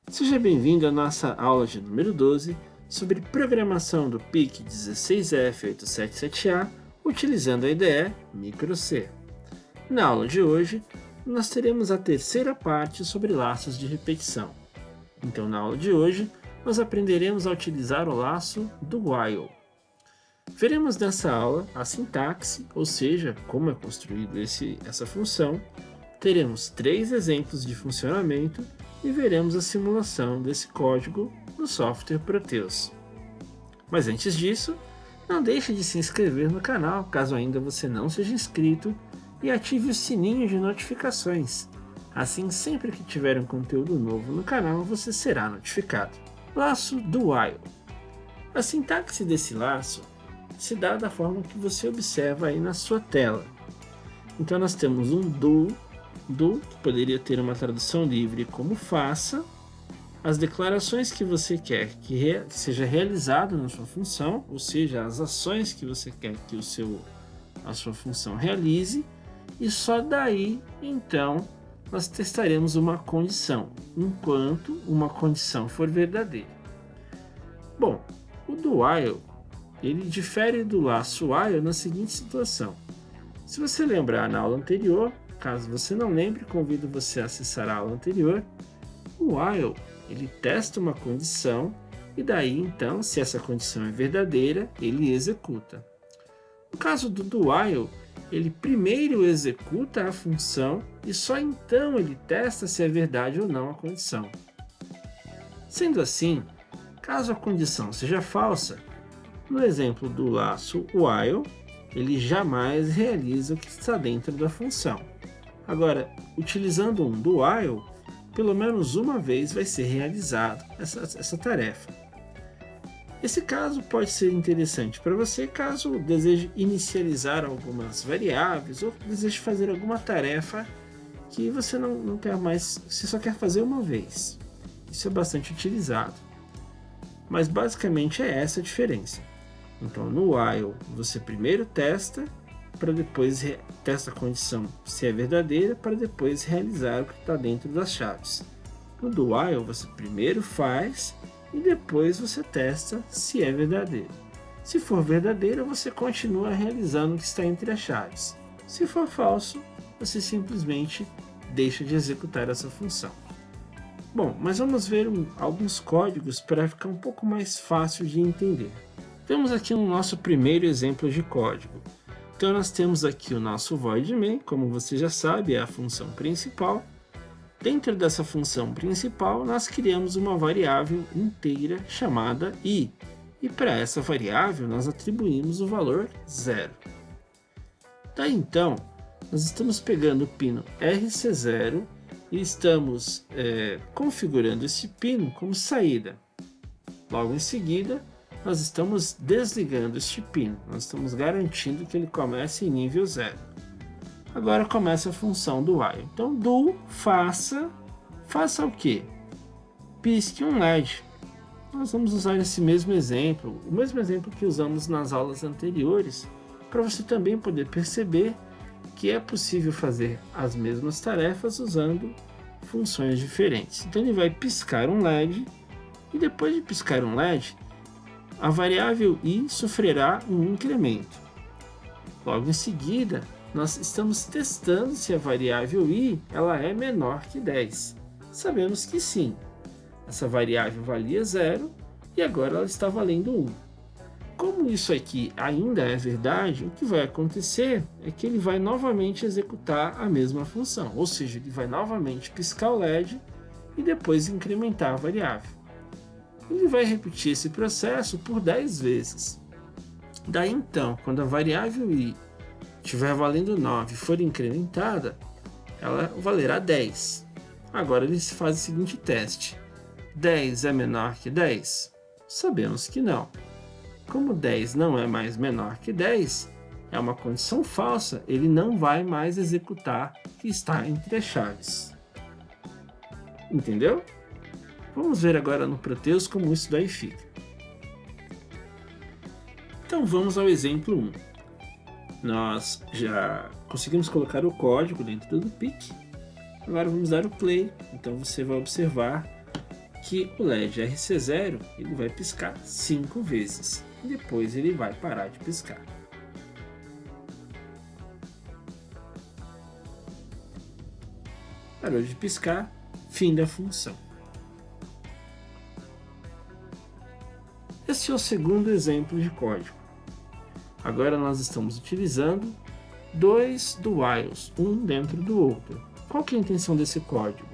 Seja bem-vindo à nossa aula de número 12 sobre programação do PIC 16F8777A utilizando a IDE Micro-C. Na aula de hoje, nós teremos a terceira parte sobre laços de repetição. Então, na aula de hoje, nós aprenderemos a utilizar o laço do while. Veremos nessa aula a sintaxe, ou seja, como é construído essa função. Teremos 3 exemplos de funcionamento e veremos a simulação desse código no software Proteus. Mas antes disso, não deixe de se inscrever no canal caso ainda você não seja inscrito e ative o sininho de notificações. Assim, sempre que tiver um conteúdo novo no canal, você será notificado. Laço do while. A sintaxe desse laço se dá da forma que você observa aí na sua tela. Então nós temos um do, que poderia ter uma tradução livre como faça, as declarações que você quer que seja realizado na sua função, ou seja, as ações que você quer que a sua função realize, e só daí, então, nós testaremos uma condição, enquanto uma condição for verdadeira. Bom, o do while, ele difere do laço while na seguinte situação. Se você lembrar na aula anterior, caso você não lembre, convido você a acessar a aula anterior, o while, ele testa uma condição e daí, então, se essa condição é verdadeira, ele executa. No caso do while, ele primeiro executa a função e só então ele testa se é verdade ou não a condição. Sendo assim, caso a condição seja falsa, no exemplo do laço while, ele jamais realiza o que está dentro da função. Agora, utilizando um do while, pelo menos uma vez vai ser realizada essa tarefa. Esse caso pode ser interessante para você caso deseje inicializar algumas variáveis ou deseje fazer alguma tarefa que você não quer mais, você só quer fazer uma vez. Isso é bastante utilizado. Mas basicamente é essa a diferença. Então no while você primeiro testa, para depois testa a condição se é verdadeira, para depois realizar o que está dentro das chaves. No do while você primeiro faz e depois você testa se é verdadeiro. Se for verdadeiro, você continua realizando o que está entre as chaves. Se for falso, você simplesmente deixa de executar essa função. Bom, mas vamos ver alguns códigos para ficar um pouco mais fácil de entender. Temos aqui o nosso primeiro exemplo de código. Então nós temos aqui o nosso void main, como você já sabe, é a função principal. Dentro dessa função principal, nós criamos uma variável inteira chamada i. E para essa variável, nós atribuímos o valor 0. Daí então, nós estamos pegando o pino RC0 e estamos configurando esse pino como saída. Logo em seguida, nós estamos desligando este pino. Nós estamos garantindo que ele comece em nível 0. Agora começa a função do while. Então, do faça o quê? Pisque um LED. Nós vamos usar esse mesmo exemplo, o mesmo exemplo que usamos nas aulas anteriores, para você também poder perceber que é possível fazer as mesmas tarefas usando funções diferentes. Então ele vai piscar um LED e depois de piscar um LED, a variável i sofrerá um incremento. Logo em seguida, nós estamos testando se a variável i ela é menor que 10. Sabemos que sim. Essa variável valia 0 e agora ela está valendo 1. Como isso aqui ainda é verdade, o que vai acontecer é que ele vai novamente executar a mesma função, ou seja, ele vai novamente piscar o LED e depois incrementar a variável. Ele vai repetir esse processo por 10 vezes. Daí então, quando a variável i estiver valendo 9 e for incrementada, ela valerá 10. Agora ele faz o seguinte teste. 10 é menor que 10? Sabemos que não. Como 10 não é mais menor que 10, é uma condição falsa, ele não vai mais executar o que está entre as chaves. Entendeu? Vamos ver agora no Proteus como isso daí fica. Então vamos ao exemplo 1. Nós já conseguimos colocar o código dentro do PIC. Agora vamos dar o play. Então você vai observar que o LED RC0 ele vai piscar 5 vezes e depois ele vai parar de piscar. Parou de piscar, fim da função. Este é o segundo exemplo de código. Agora nós estamos utilizando dois do whiles, um dentro do outro. Qual que é a intenção desse código?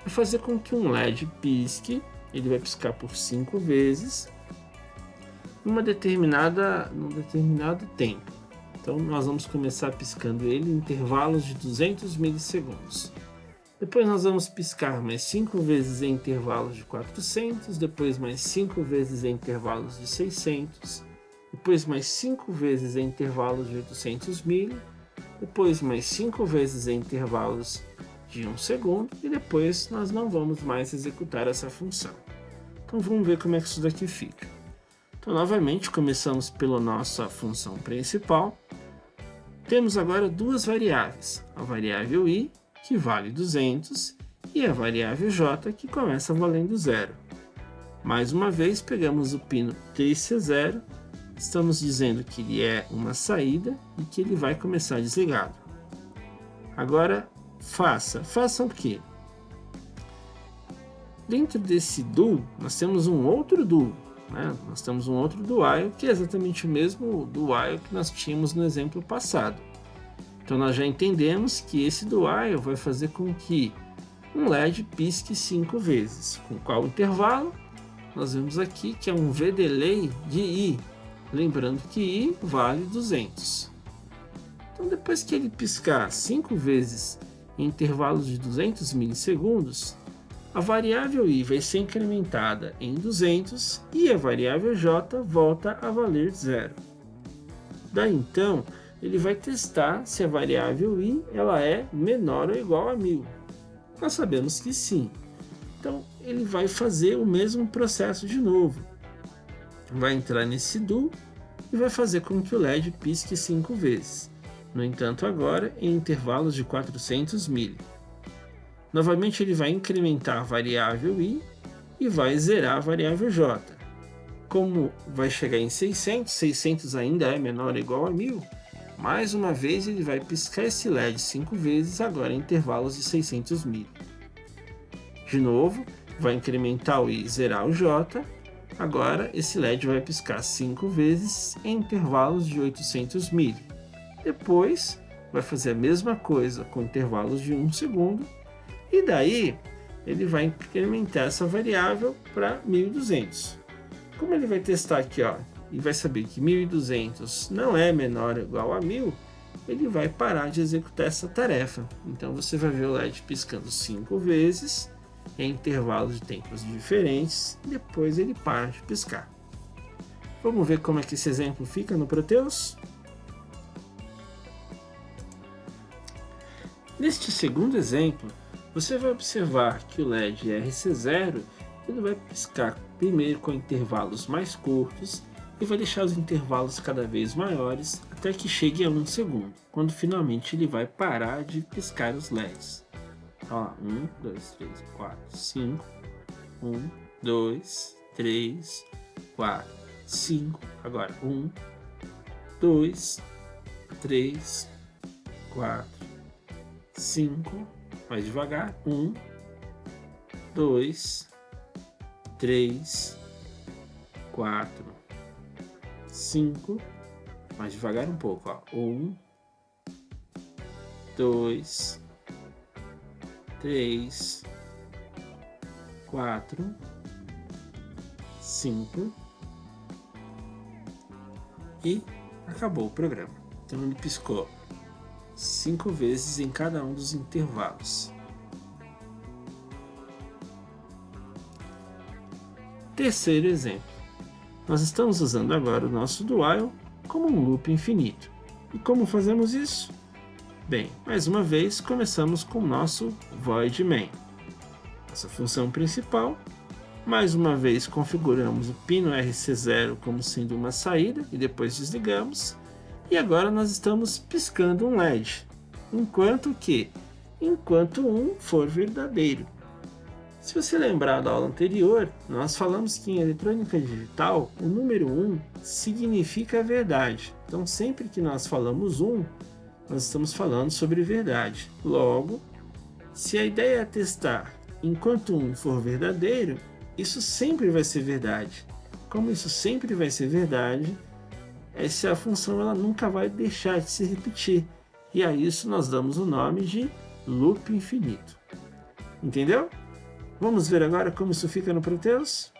É fazer com que um LED pisque, ele vai piscar por 5 vezes, num determinado tempo. Então nós vamos começar piscando ele em intervalos de 200 milissegundos. Depois nós vamos piscar mais 5 vezes em intervalos de 400, depois mais 5 vezes em intervalos de 600, depois mais 5 vezes em intervalos de 800 mili, depois mais 5 vezes em intervalos de 1 segundo e depois nós não vamos mais executar essa função. Então vamos ver como é que isso daqui fica. Então novamente começamos pela nossa função principal. Temos agora duas variáveis, a variável i, que vale 200, e a variável j, que começa valendo 0. Mais uma vez, pegamos o pino TC0, estamos dizendo que ele é uma saída e que ele vai começar desligado. Agora, faça o quê? Dentro desse do, nós temos um outro do, né? Nós temos um outro do while, que é exatamente o mesmo do while que nós tínhamos no exemplo passado. Então nós já entendemos que esse do while vai fazer com que um LED pisque 5 vezes. Com qual intervalo? Nós vemos aqui que é um V-delay de i. Lembrando que i vale 200. Então depois que ele piscar 5 vezes em intervalos de 200 milissegundos, a variável i vai ser incrementada em 200 e a variável j volta a valer 0. Daí então, ele vai testar se a variável i ela é menor ou igual a 1000. Nós sabemos que sim. Então, ele vai fazer o mesmo processo de novo. Vai entrar nesse do e vai fazer com que o LED pisque 5 vezes. No entanto, agora em intervalos de 400 mili. Novamente, ele vai incrementar a variável i e vai zerar a variável j. Como vai chegar em 600, 600 ainda é menor ou igual a 1000, mais uma vez ele vai piscar esse LED 5 vezes, agora em intervalos de 600 mili. De novo, vai incrementar o i e zerar o j. Agora esse LED vai piscar 5 vezes em intervalos de 800 mili. Depois vai fazer a mesma coisa com intervalos de 1 segundo. E daí ele vai incrementar essa variável para 1200. Como ele vai testar aqui, ó, e vai saber que 1200 não é menor ou igual a 1000, ele vai parar de executar essa tarefa. Então você vai ver o LED piscando 5 vezes em intervalos de tempos diferentes e depois ele para de piscar. Vamos ver como é que esse exemplo fica no Proteus? Neste segundo exemplo, você vai observar que o LED RC0 ele vai piscar primeiro com intervalos mais curtos e vai deixar os intervalos cada vez maiores até que chegue a 1 segundo, quando finalmente ele vai parar de piscar os LEDs. Ó, 1, 2, 3, 4, 5, 1, 2, 3, 4, 5, agora 1, 2, 3, 4, 5, mais devagar, 1, 2, 3, 4, 5, mais devagar um pouco, ó. 1, 2, 3, 4, 5 e acabou o programa. Então ele piscou 5 vezes em cada um dos intervalos. Terceiro exemplo. Nós estamos usando agora o nosso do while como um loop infinito. E como fazemos isso? Bem, mais uma vez começamos com o nosso void main. Nossa função principal. Mais uma vez configuramos o pino RC0 como sendo uma saída e depois desligamos. E agora nós estamos piscando um LED. Enquanto 1 for verdadeiro. Se você lembrar da aula anterior, nós falamos que em eletrônica digital, o número 1 significa verdade. Então, sempre que nós falamos 1, nós estamos falando sobre verdade. Logo, se a ideia é testar enquanto 1 for verdadeiro, isso sempre vai ser verdade. Como isso sempre vai ser verdade, essa função ela nunca vai deixar de se repetir. E a isso nós damos o nome de loop infinito. Entendeu? Vamos ver agora como isso fica no Proteus?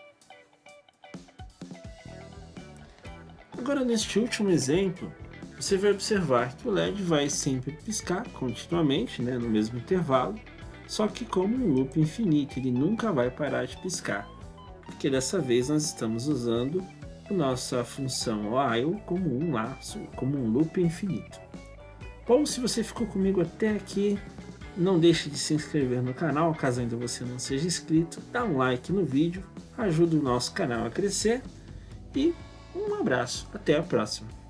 Agora, neste último exemplo, você vai observar que o LED vai sempre piscar continuamente, no mesmo intervalo, só que como um loop infinito, ele nunca vai parar de piscar, porque dessa vez nós estamos usando a nossa função while como um laço, como um loop infinito. Bom, se você ficou comigo até aqui, não deixe de se inscrever no canal, caso ainda você não seja inscrito, dá um like no vídeo, ajuda o nosso canal a crescer e um abraço, até a próxima!